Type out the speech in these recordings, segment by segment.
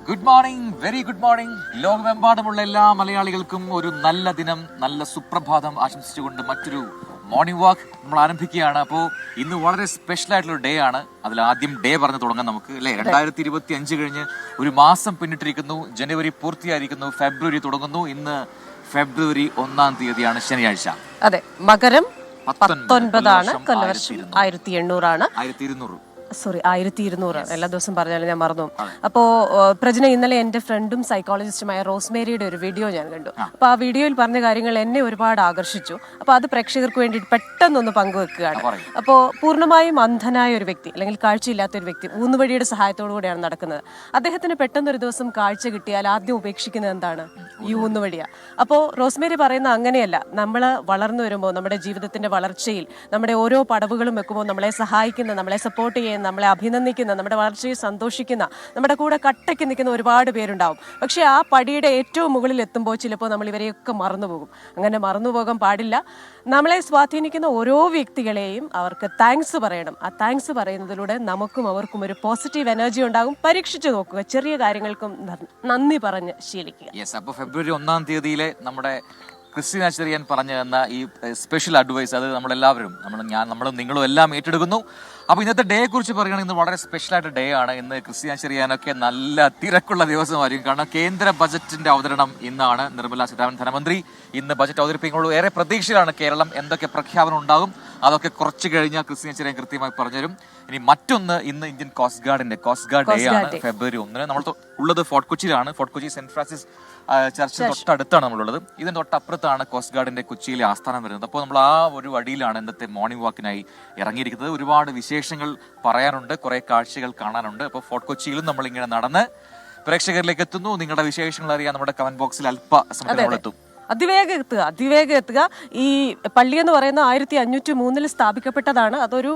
Good morning, very good morning. ലോകമെമ്പാടുമുള്ള എല്ലാ മലയാളികൾക്കും ഒരു നല്ല ദിനം, നല്ല സുപ്രഭാതം ആശംസിച്ചുകൊണ്ട് മറ്റൊരു മോർണിംഗ് വാക്ക് നമ്മൾ ആരംഭിക്കുകയാണ്. അപ്പോൾ ഇന്ന് വളരെ സ്പെഷ്യൽ ആയിട്ടുള്ള ഡേ ആണ്. അതിൽ ആദ്യം ഡേ പറഞ്ഞ് തുടങ്ങാം നമുക്ക്, അല്ലെ? 2025 കഴിഞ്ഞ് ഒരു മാസം പിന്നിട്ടിരിക്കുന്നു. ജനുവരി പൂർത്തിയായിരിക്കുന്നു, ഫെബ്രുവരി തുടങ്ങുന്നു. ഇന്ന് ഫെബ്രുവരി 1-ാം തീയതിയാണ്, ശനിയാഴ്ച. അതെ, മകരം 19 കൊല്ലവർഷം 1800 1200. എല്ലാ ദിവസം പറഞ്ഞാലും ഞാൻ മറന്നു. അപ്പോ പ്രജന, ഇന്നലെ എന്റെ ഫ്രണ്ടും സൈക്കോളജിസ്റ്റുമായ റോസ്മേരിയുടെ ഒരു വീഡിയോ ഞാൻ കണ്ടു. അപ്പൊ ആ വീഡിയോയിൽ പറഞ്ഞ കാര്യങ്ങൾ എന്നെ ഒരുപാട് ആകർഷിച്ചു. അപ്പൊ അത് പ്രേക്ഷകർക്ക് വേണ്ടി പെട്ടെന്നൊന്ന് പങ്കുവെക്കുകയാണ്. അപ്പോൾ പൂർണ്ണമായും അന്ധനായ ഒരു വ്യക്തി, അല്ലെങ്കിൽ കാഴ്ചയില്ലാത്ത ഒരു വ്യക്തി, ഊന്നുവടിയുടെ സഹായത്തോടു കൂടിയാണ് നടക്കുന്നത്. അദ്ദേഹത്തിന് പെട്ടെന്ന് ഒരു ദിവസം കാഴ്ച കിട്ടിയാൽ ആദ്യം ഉപേക്ഷിക്കുന്നത് എന്താണ്? ഈ ഊന്നുവടിയാ. അപ്പോൾ റോസ്മേരി പറയുന്ന അങ്ങനെയല്ല. നമ്മൾ വളർന്നു വരുമ്പോൾ, നമ്മുടെ ജീവിതത്തിന്റെ വളർച്ചയിൽ നമ്മുടെ ഓരോ പടവുകളും വെക്കുമ്പോൾ നമ്മളെ സഹായിക്കുന്ന, നമ്മളെ സപ്പോർട്ട് ചെയ്യുന്ന, നമ്മളെ അഭിനന്ദിക്കുന്ന, നമ്മുടെ വളർച്ചയിൽ സന്തോഷിക്കുന്ന, നമ്മുടെ കൂടെ കട്ടയ്ക്ക് നിൽക്കുന്ന ഒരുപാട് പേരുണ്ടാവും. പക്ഷെ ആ പടിയുടെ ഏറ്റവും മുകളിൽ എത്തുമ്പോൾ ചിലപ്പോൾ നമ്മൾ ഇവരെയൊക്കെ മറന്നുപോകും. അങ്ങനെ മറന്നുപോകാൻ പാടില്ല. നമ്മളെ സ്വാധീനിക്കുന്ന ഓരോ വ്യക്തികളെയും അവർക്ക് താങ്ക്സ് പറയണം. ആ താങ്ക്സ് പറയുന്നതിലൂടെ നമുക്കും അവർക്കും ഒരു പോസിറ്റീവ് എനർജി ഉണ്ടാകും. പരീക്ഷിച്ചു നോക്കുക, ചെറിയ കാര്യങ്ങൾക്കും നന്ദി പറഞ്ഞ് ശീലിക്കുക. അപ്പോൾ ഫെബ്രുവരി 1-ാം തീയതിയിലെ നമ്മുടെ ക്രിസ്റ്റീന ചെറിയാൻ പറഞ്ഞു തന്ന ഈ സ്പെഷ്യൽ അഡ്വൈസ്, അത് നമ്മളെല്ലാവരും, നമ്മളും നിങ്ങളും എല്ലാം ഏറ്റെടുക്കുന്നു. അപ്പോൾ ഇന്നത്തെ ഡേയെ കുറിച്ച് പറയുകയാണെങ്കിൽ ഇന്ന് വളരെ സ്പെഷ്യൽ ആയിട്ട് ഡേ ആണ്. ഇന്ന് ക്രിസ്റ്റീന ചെറിയാനൊക്കെ നല്ല തിരക്കുള്ള ദിവസമായിരിക്കും. കാരണം കേന്ദ്ര ബജറ്റിന്റെ അവതരണം ഇന്നാണ്. നിർമ്മലാ സീതാരാമൻ ധനമന്ത്രി ഇന്ന് ബജറ്റ് അവതരിപ്പിക്കുള്ളൂ. ഏറെ പ്രതീക്ഷയിലാണ് കേരളം. എന്തൊക്കെ പ്രഖ്യാപനം ഉണ്ടാകും അതൊക്കെ കുറച്ച് കഴിഞ്ഞാൽ ക്രിസ്റ്റീന ചെറിയാൻ കൃത്യമായി പറഞ്ഞുതരും. ഇനി മറ്റൊന്ന്, ഇന്ന് ഇന്ത്യൻ കോസ്റ്റ് ഗാർഡ് ഡേ ആണ്. ഫെബ്രുവരി 1-ന് നമ്മൾ ഉള്ളത് ഫോർട്ട് കൊച്ചിയിലാണ്. ഫോർട്ട് കൊച്ചി സെന്റ് ഫ്രാൻസിസ് ചർച്ചിന് തൊട്ടടുത്താണ് നമ്മളുള്ളത്. ഇതിന് തൊട്ടപ്പുറത്താണ് കോസ്റ്റ് ഗാർഡിന്റെ കൊച്ചിയിലെ ആസ്ഥാനം വരുന്നത്. അപ്പോൾ നമ്മൾ ആ ഒരു വഴിയിലാണ് ഇന്നത്തെ മോർണിംഗ് വാക്കിനായി ഇറങ്ങിയിരിക്കുന്നത്. ഒരുപാട് വിശേഷങ്ങൾ പറയാനുണ്ട്, കുറെ കാഴ്ചകൾ കാണാനുണ്ട്. അപ്പോൾ ഫോർട്ട് കൊച്ചിയിലും നമ്മളിങ്ങനെ നടന്ന് പ്രേക്ഷകരിലേക്ക് എത്തുന്നു. നിങ്ങളുടെ വിശേഷങ്ങൾ അറിയാൻ നമ്മുടെ കമന്റ് ബോക്സിൽ അല്പസമയത്ത് നമ്മളെത്തും. അതിവേഗം എത്തുക. ഈ പള്ളി എന്ന് പറയുന്ന 1503 സ്ഥാപിക്കപ്പെട്ടതാണ്. അതൊരു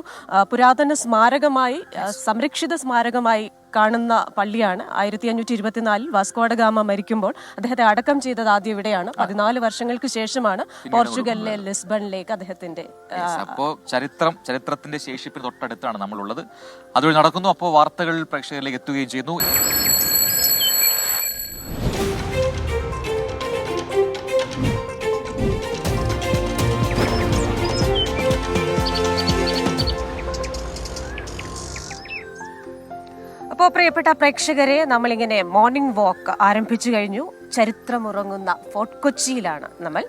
പുരാതന സ്മാരകമായി, സംരക്ഷിത സ്മാരകമായി കാണുന്ന പള്ളിയാണ്. 1524 വാസ്കോഡ ഗാമ മരിക്കുമ്പോൾ അദ്ദേഹത്തെ അടക്കം ചെയ്തത് ആദ്യം ഇവിടെയാണ്. 14 വർഷങ്ങൾക്ക് ശേഷമാണ് പോർച്ചുഗലിലെ ലിസ്ബണിലേക്ക് അദ്ദേഹത്തിന്റെ. അപ്പോൾ ചരിത്രത്തിന്റെ ശേഷിപ്പിന് തൊട്ടടുത്താണ് നമ്മളുള്ളത്. അതുവഴി നടക്കുന്നു. അപ്പോൾ വാർത്തകൾ പ്രേക്ഷകരിലേക്ക് എത്തുകയും ചെയ്യുന്നു. അപ്പോൾ പ്രിയപ്പെട്ട പ്രേക്ഷകരെ, നമ്മളിങ്ങനെ മോർണിംഗ് വാക്ക് ആരംഭിച്ചു കഴിഞ്ഞു. ചരിത്രമുറങ്ങുന്ന ഫോർട്ട് കൊച്ചിയിലാണ് നമ്മൾ.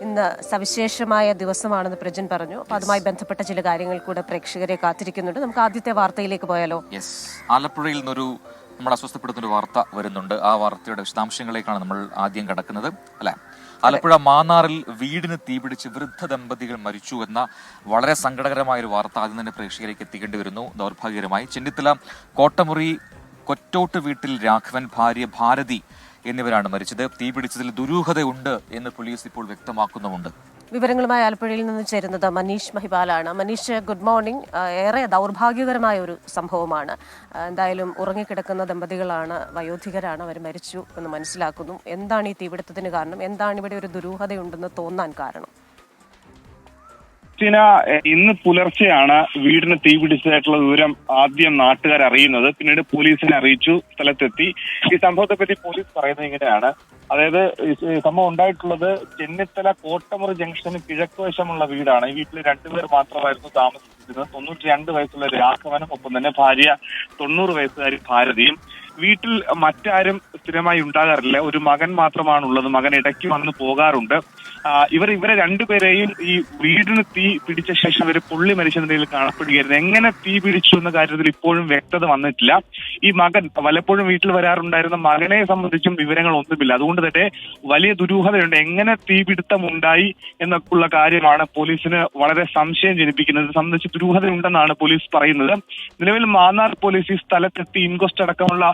ഇന്ന് സവിശേഷമായ ദിവസമാണെന്ന് പ്രജൻ പറഞ്ഞു. അപ്പോൾ അതുമായി ബന്ധപ്പെട്ട ചില കാര്യങ്ങൾ കൂടെ പ്രേക്ഷകരെ കാത്തിരിക്കുന്നുണ്ട്. നമുക്ക് ആദ്യത്തെ വാർത്തയിലേക്ക് പോയാലോ? ആലപ്പുഴയിൽ നിന്നൊരു നമ്മൾ അസ്വസ്ഥപ്പെടുന്നൊരു വാർത്ത വരുന്നുണ്ട്. ആ വാർത്തയുടെ വിശദാംശങ്ങളിലേക്കാണ് നമ്മൾ ആദ്യം കടക്കുന്നത്, അല്ലെ? ആലപ്പുഴ മാന്നാറിൽ വീടിന് തീപിടിച്ച് വൃദ്ധ ദമ്പതികൾ മരിച്ചു എന്ന വളരെ സങ്കടകരമായ ഒരു വാർത്ത ആദ്യം തന്നെ പ്രേക്ഷകരേക്ക് എത്തിക്കേണ്ടി വരുന്നു. ദൗർഭാഗ്യകരമായി ചെന്നിത്തല കോട്ടമുറി കൊറ്റോട്ട് വീട്ടിൽ രാഘവൻ, ഭാര്യ ഭാരതി എന്നിവരാണ് മരിച്ചത്. തീപിടിച്ചതിൽ ദുരൂഹതയുണ്ട് എന്ന് പോലീസ് ഇപ്പോൾ വ്യക്തമാക്കുന്നുമുണ്ട്. വിവരങ്ങളുമായി ആലപ്പുഴയിൽ നിന്ന് ചേരുന്നത് മനീഷ് മഹിബാലാണ്. Manish, good morning. ഏറെ ദൗർഭാഗ്യകരമായ ഒരു സംഭവമാണ്. എന്തായാലും ഉറങ്ങിക്കിടക്കുന്ന ദമ്പതികളാണ്, വയോധികരാണ്, അവർ മരിച്ചു എന്ന് മനസ്സിലാക്കുന്നു. എന്താണ് ഈ തീപിടുത്തത്തിന് കാരണം? എന്താണ് ഇവിടെ ഒരു ദുരൂഹതയുണ്ടെന്ന് തോന്നാൻ കാരണം? ഇന്ന് പുലർച്ചെയാണ് വീടിന് തീപിടിച്ചതായിട്ടുള്ള വിവരം ആദ്യം നാട്ടുകാർ അറിയുന്നത്. പിന്നീട് പോലീസിനെ അറിയിച്ചു, സ്ഥലത്തെത്തി. ഈ സംഭവത്തെ പറ്റി പോലീസ് പറയുന്നത് ഇങ്ങനെയാണ്. അതായത് സംഭവം ഉണ്ടായിട്ടുള്ളത് ചെന്നിത്തല കോട്ടമുറി ജംഗ്ഷന് കിഴക്ക് വശമുള്ള വീടാണ്. ഈ വീട്ടിൽ 2 പേർ മാത്രമായിരുന്നു താമസിച്ചിരുന്നത്. 92 വയസ്സുള്ള രാഘവനും ഒപ്പം തന്നെ ഭാര്യ 90 വയസ്സുകാരി ഭാരതിയും. വീട്ടിൽ മറ്റാരും സ്ഥിരമായി ഉണ്ടാകാറില്ല. ഒരു മകൻ മാത്രമാണുള്ളത്. മകൻ ഇടയ്ക്ക് വന്ന് പോകാറുണ്ട്. ഇവരെ 2 പേരെയും ഈ വീടിന് തീ പിടിച്ച ശേഷം ഇവര് പൊള്ളി മരിച്ച നിലയിൽ കാണപ്പെടുകയായിരുന്നു. എങ്ങനെ തീ പിടിച്ചു എന്ന കാര്യത്തിൽ ഇപ്പോഴും വ്യക്തത വന്നിട്ടില്ല. ഈ മകൻ വല്ലപ്പോഴും വീട്ടിൽ വരാറുണ്ടായിരുന്ന മകനെ സംബന്ധിച്ചും വിവരങ്ങൾ ഒന്നുമില്ല. അതുകൊണ്ട് തന്നെ വലിയ ദുരൂഹതയുണ്ട്. എങ്ങനെ തീപിടുത്തം ഉണ്ടായി എന്നൊക്കെയുള്ള കാര്യമാണ് പോലീസിന് വളരെ സംശയം ജനിപ്പിക്കുന്നത്. ഇത് സംബന്ധിച്ച് ദുരൂഹതയുണ്ടെന്നാണ് പോലീസ് പറയുന്നത്. നിലവിൽ മാന്നാർ പോലീസ് ഈ സ്ഥലത്തെത്തി ഇൻക്വസ്റ്റ് അടക്കമുള്ള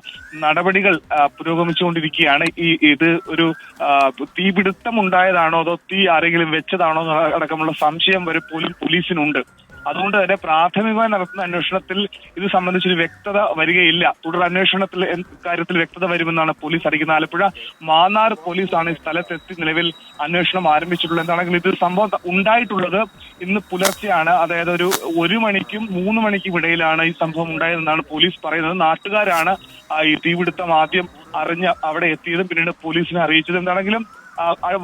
നടപടികൾ പുരോഗമിച്ചുകൊണ്ടിരിക്കുകയാണ്. ഇത് ഒരു തീപിടുത്തം ഉണ്ടായതാണോ അതോ തീ ആരെങ്കിലും വെച്ചതാണോ അടക്കമുള്ള സംശയം വരെ പോലീസിനുണ്ട്. അതുകൊണ്ട് തന്നെ പ്രാഥമികമായി നടത്തുന്ന അന്വേഷണത്തിൽ ഇത് സംബന്ധിച്ചൊരു വ്യക്തത വരികയില്ല. തുടർ അന്വേഷണത്തിൽ കാര്യത്തിൽ വ്യക്തത വരുമെന്നാണ് പോലീസ് അറിയിക്കുന്നത്. ആലപ്പുഴ മാന്നാർ പോലീസാണ് ഈ സ്ഥലത്തെത്തി നിലവിൽ അന്വേഷണം ആരംഭിച്ചിട്ടുള്ളത്. എന്താണെങ്കിൽ ഇത് സംഭവം ഉണ്ടായിട്ടുള്ളത് ഇന്ന് പുലർച്ചെയാണ്. അതായത് 1 മണിക്കും 3 മണിക്കും ഇടയിലാണ് ഈ സംഭവം ഉണ്ടായതെന്നാണ് പോലീസ് പറയുന്നത്. നാട്ടുകാരാണ് ഈ തീപിടുത്തം ആദ്യം അറിഞ്ഞ് അവിടെ എത്തിയതും പിന്നീട് പോലീസിനെ അറിയിച്ചത്. എന്താണെങ്കിലും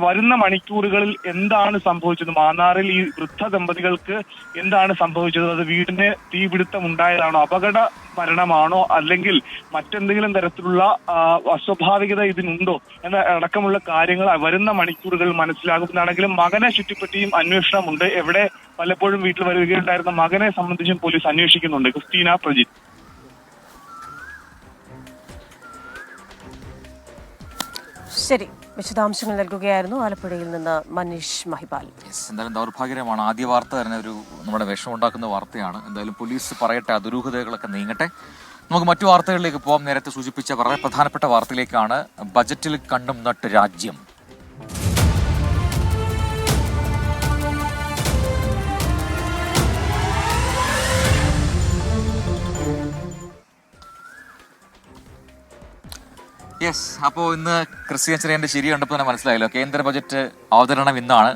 വരുന്ന മണിക്കൂറുകളിൽ എന്താണ് സംഭവിച്ചത്, മാന്നാറിൽ ഈ വൃദ്ധ ദമ്പതികൾക്ക് എന്താണ് സംഭവിച്ചത്, അത് വീടിന് തീപിടുത്തം ഉണ്ടായതാണോ, അപകട മരണമാണോ, അല്ലെങ്കിൽ മറ്റെന്തെങ്കിലും തരത്തിലുള്ള അസ്വാഭാവികത ഇതിനുണ്ടോ എന്ന അടക്കമുള്ള കാര്യങ്ങൾ വരുന്ന മണിക്കൂറുകൾ മനസ്സിലാകുന്നതാണെങ്കിലും മകനെ ചുറ്റിപ്പറ്റിയും അന്വേഷണമുണ്ട്. എവിടെ പലപ്പോഴും വീട്ടിൽ വരികയുണ്ടായിരുന്ന മകനെ സംബന്ധിച്ചും പോലീസ് അന്വേഷിക്കുന്നുണ്ട്. ക്രിസ്റ്റീന, പ്രജിത്ത്. ശരി, വിശദാംശങ്ങൾ നൽകുകയായിരുന്നു ആലപ്പുഴയിൽ നിന്ന് മനീഷ് മഹിപാൽ. എന്തായാലും ദൗർഭാഗ്യകരമാണ്. ആദ്യ വാർത്ത തന്നെ നമ്മുടെ വിഷമുണ്ടാക്കുന്ന വാർത്തയാണ്. എന്തായാലും പോലീസ് പറയട്ടെ, ദുരൂഹതകളൊക്കെ നീങ്ങട്ടെ. നമുക്ക് മറ്റു വാർത്തകളിലേക്ക് പോകാം. നേരത്തെ സൂചിപ്പിച്ച വളരെ പ്രധാനപ്പെട്ട വാർത്തയിലേക്കാണ്. ബജറ്റിൽ കണ്ടും നട്ട് രാജ്യം. യെസ്, അപ്പോൾ ഇന്ന് ക്രിസ്ത്യൻ ചെറിയന്റെ ശരി കണ്ടപ്പോൾ തന്നെ മനസ്സിലായല്ലോ, കേന്ദ്ര ബജറ്റ് അവതരണം ഇന്നാണ്.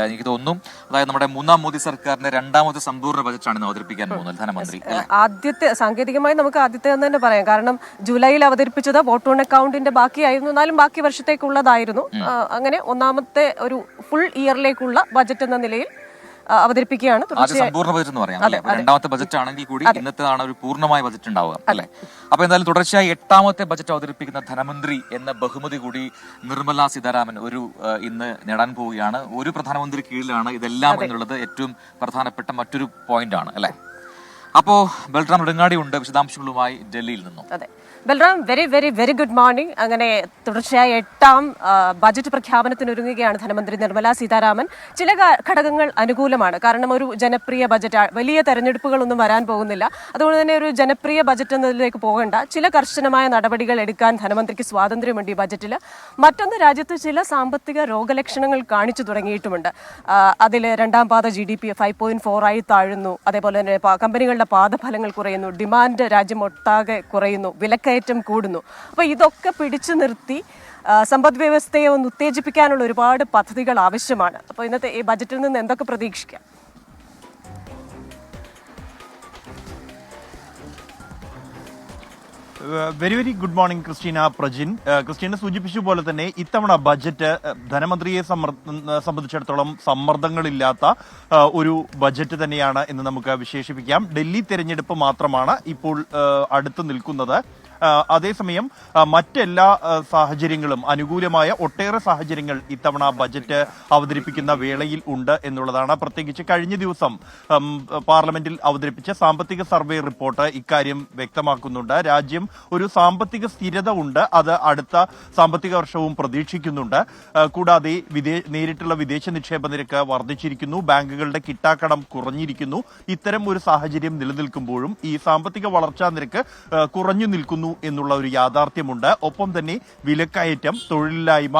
എനിക്ക് തോന്നുന്നു അതായത് നമ്മുടെ 3ാം മോദി സർക്കാരിന്റെ 2ാമത്തെ സമ്പൂർണ്ണ ബജറ്റാണ് ഇന്ന് അവതരിപ്പിക്കാൻ പോകുന്നത് ധനമന്ത്രി. ആദ്യത്തെ സാങ്കേതികമായി നമുക്ക് ആദ്യത്തെ എന്ന് തന്നെ പറയാം. കാരണം ജൂലൈയിൽ അവതരിപ്പിച്ചത് വോട്ട് ഓൺ അക്കൗണ്ടിന്റെ ബാക്കിയായിരുന്നു, എന്നാലും ബാക്കി വർഷത്തേക്കുള്ളതായിരുന്നു. അങ്ങനെ 1ാമത്തെ ഒരു ഫുൾ ഇയറിലേക്കുള്ള ബജറ്റ് എന്ന നിലയിൽ അവതരിപ്പിക്കുകയാണ്. സമ്പൂർണ്ണ ബജറ്റ് എന്ന് പറയാം അല്ലെ. 2ാമത്തെ ബജറ്റ് ആണെങ്കിൽ കൂടി ഇന്നത്തേതാണ് ഒരു പൂർണ്ണമായ ബജറ്റ് ഉണ്ടാവുക അല്ലെ. അപ്പൊ എന്തായാലും തുടർച്ചയായി 8ാമത്തെ ബജറ്റ് അവതരിപ്പിക്കുന്ന ധനമന്ത്രി എന്ന ബഹുമതി കൂടി നിർമ്മല സീതാരാമൻ ഇന്ന് നേടാൻ പോവുകയാണ്. ഒരു പ്രധാനമന്ത്രി കീഴിലാണ് ഇതെല്ലാം എന്നുള്ളത് ഏറ്റവും പ്രധാനപ്പെട്ട മറ്റൊരു പോയിന്റ് ആണ് അല്ലെ. അപ്പോ ബൽറാം നെടുങ്ങാടി ഉണ്ട് വിശദാംശങ്ങളുമായി ഡൽഹിയിൽ നിന്നും. അതെ Balram, very very very good morning. അങ്ങനെ തുടർച്ചയായ 8ാം ബജറ്റ് പ്രഖ്യാപനത്തിനൊരുങ്ങുകയാണ് ധനമന്ത്രി നിർമ്മല സീതാരാമൻ. ചില ഘടകങ്ങൾ അനുകൂലമാണ്. കാരണം ഒരു ജനപ്രിയ ബജറ്റ്, വലിയ തെരഞ്ഞെടുപ്പുകളൊന്നും വരാൻ പോകുന്നില്ല. അതുകൊണ്ട് തന്നെ ഒരു ജനപ്രിയ ബജറ്റ് എന്നതിലേക്ക് പോകേണ്ട ചില കർശനമായ നടപടികൾ എടുക്കാൻ ധനമന്ത്രിക്ക് സ്വാതന്ത്ര്യമുണ്ട് ഈ ബജറ്റിൽ. മറ്റൊന്ന്, രാജ്യത്ത് ചില സാമ്പത്തിക രോഗലക്ഷണങ്ങൾ കാണിച്ചു തുടങ്ങിയിട്ടുമുണ്ട്. അതിൽ 2ാം പാദ GDP 5.4 ആയി താഴുന്നു. അതേപോലെ തന്നെ കമ്പനികളുടെ പാദഫലങ്ങൾ കുറയുന്നു, ഡിമാൻഡ് രാജ്യമൊട്ടാകെ കുറയുന്നു, വിലക്കയറ്റം കൂടുന്നു. അപ്പോൾ ഇതൊക്കെ പിടിച്ചു നിർത്തി സമ്പദ് വ്യവസ്ഥയെ ഒന്ന് ഉത്തേജിപ്പിക്കാനുള്ള ഒരുപാട് പദ്ധതികൾ ആവശ്യമാണ്. അപ്പോൾ ഇന്നത്തെ ഈ ബജറ്റിൽ നിന്ന് എന്തൊക്കെ പ്രതീക്ഷിക്കാം? Very very good morning Christina, Prajin. Christina സൂചിപ്പിച്ച പോലെ തന്നെ ഇത്തവണ ബജറ്റ് ധനമന്ത്രിയെ സംബന്ധിച്ചിടത്തോളം സമ്മർദ്ദങ്ങളില്ലാത്ത ഒരു ബജറ്റ് തന്നെയാണ് എന്ന് നമുക്ക് വിശേഷിപ്പിക്കാം. ഡൽഹി തെരഞ്ഞെടുപ്പ് മാത്രമാണ് ഇപ്പോൾ അടുത്ത് നിൽക്കുന്നത്. അതേസമയം മറ്റെല്ലാ സാഹചര്യങ്ങളും അനുകൂലമായ ഒട്ടേറെ സാഹചര്യങ്ങൾ ഇത്തവണ ബജറ്റ് അവതരിപ്പിക്കുന്ന വേളയിൽ ഉണ്ട് എന്നുള്ളതാണ്. പ്രത്യേകിച്ച് കഴിഞ്ഞ ദിവസം പാർലമെന്റിൽ അവതരിപ്പിച്ച സാമ്പത്തിക സർവേ റിപ്പോർട്ട് ഇക്കാര്യം വ്യക്തമാക്കുന്നുണ്ട്. രാജ്യം ഒരു സാമ്പത്തിക സ്ഥിരത ഉണ്ട്, അത് അടുത്ത സാമ്പത്തിക വർഷവും പ്രതീക്ഷിക്കുന്നുണ്ട്. കൂടാതെ നേരിട്ടുള്ള വിദേശ നിക്ഷേപ നിരക്ക് വർദ്ധിച്ചിരിക്കുന്നു, ബാങ്കുകളുടെ കിട്ടാക്കടം കുറഞ്ഞിരിക്കുന്നു. ഇത്തരം ഒരു സാഹചര്യം നിലനിൽക്കുമ്പോഴും ഈ സാമ്പത്തിക വളർച്ചാ നിരക്ക് കുറഞ്ഞു നിൽക്കുന്നു എന്നുള്ള ഒരു യാഥാർത്ഥ്യമുണ്ട്. ഒപ്പം തന്നെ വിലക്കയറ്റം, തൊഴിലില്ലായ്മ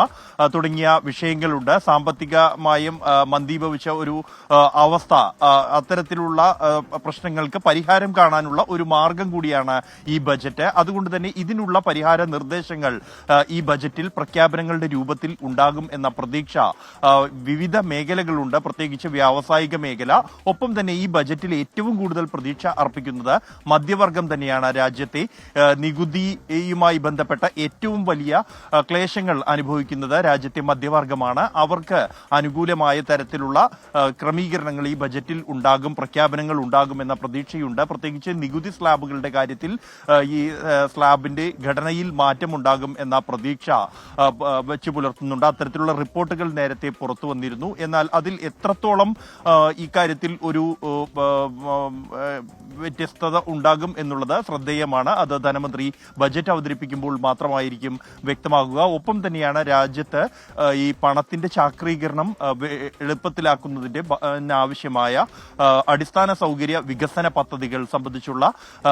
തുടങ്ങിയ വിഷയങ്ങളുണ്ട്. സാമ്പത്തികമായും മന്ദീഭവിച്ച ഒരു അവസ്ഥ, അത്തരത്തിലുള്ള പ്രശ്നങ്ങൾക്ക് പരിഹാരം കാണാനുള്ള ഒരു മാർഗം കൂടിയാണ് ഈ ബജറ്റ്. അതുകൊണ്ട് തന്നെ ഇതിനുള്ള പരിഹാര നിർദ്ദേശങ്ങൾ ഈ ബജറ്റിൽ പ്രഖ്യാപനങ്ങളുടെ രൂപത്തിൽ ഉണ്ടാകും എന്ന പ്രതീക്ഷ വിവിധ മേഖലകളുണ്ട്, പ്രത്യേകിച്ച് വ്യാവസായിക മേഖല. ഒപ്പം തന്നെ ഈ ബജറ്റിൽ ഏറ്റവും കൂടുതൽ പ്രതീക്ഷ അർപ്പിക്കുന്നത് മധ്യവർഗം തന്നെയാണ്. രാജ്യത്തെ നികുതിയുമായി ബന്ധപ്പെട്ട ഏറ്റവും വലിയ ക്ലേശങ്ങൾ അനുഭവിക്കുന്നത് രാജ്യത്തെ മധ്യവർഗമാണ്. അവർക്ക് അനുകൂലമായ തരത്തിലുള്ള ക്രമീകരണങ്ങൾ ഈ ബജറ്റിൽ ഉണ്ടാകും, പ്രഖ്യാപനങ്ങൾ ഉണ്ടാകുമെന്ന പ്രതീക്ഷയുണ്ട്. പ്രത്യേകിച്ച് നികുതി സ്ലാബുകളുടെ കാര്യത്തിൽ ഈ സ്ലാബിന്റെ ഘടനയിൽ മാറ്റമുണ്ടാകും എന്ന പ്രതീക്ഷ വെച്ചു പുലർത്തുന്നുണ്ട്. അത്തരത്തിലുള്ള റിപ്പോർട്ടുകൾ നേരത്തെ പുറത്തു വന്നിരുന്നു. എന്നാൽ അതിൽ എത്രത്തോളം ഇക്കാര്യത്തിൽ ഒരു വ്യത്യസ്തത ഉണ്ടാകും എന്നുള്ളത് ശ്രദ്ധേയമാണ്. അത് ധനമന്ത്രിയെ ധനമന്ത്രി ബജറ്റ് അവതരിപ്പിക്കുമ്പോൾ മാത്രമായിരിക്കും വ്യക്തമാകുക. ഒപ്പം തന്നെയാണ് രാജ്യത്ത് ഈ പണത്തിന്റെ ചാക്രീകരണം എളുപ്പത്തിലാക്കുന്നതിന്റെ ആവശ്യമായ അടിസ്ഥാന സൗകര്യ വികസന പദ്ധതികൾ സംബന്ധിച്ചുള്ള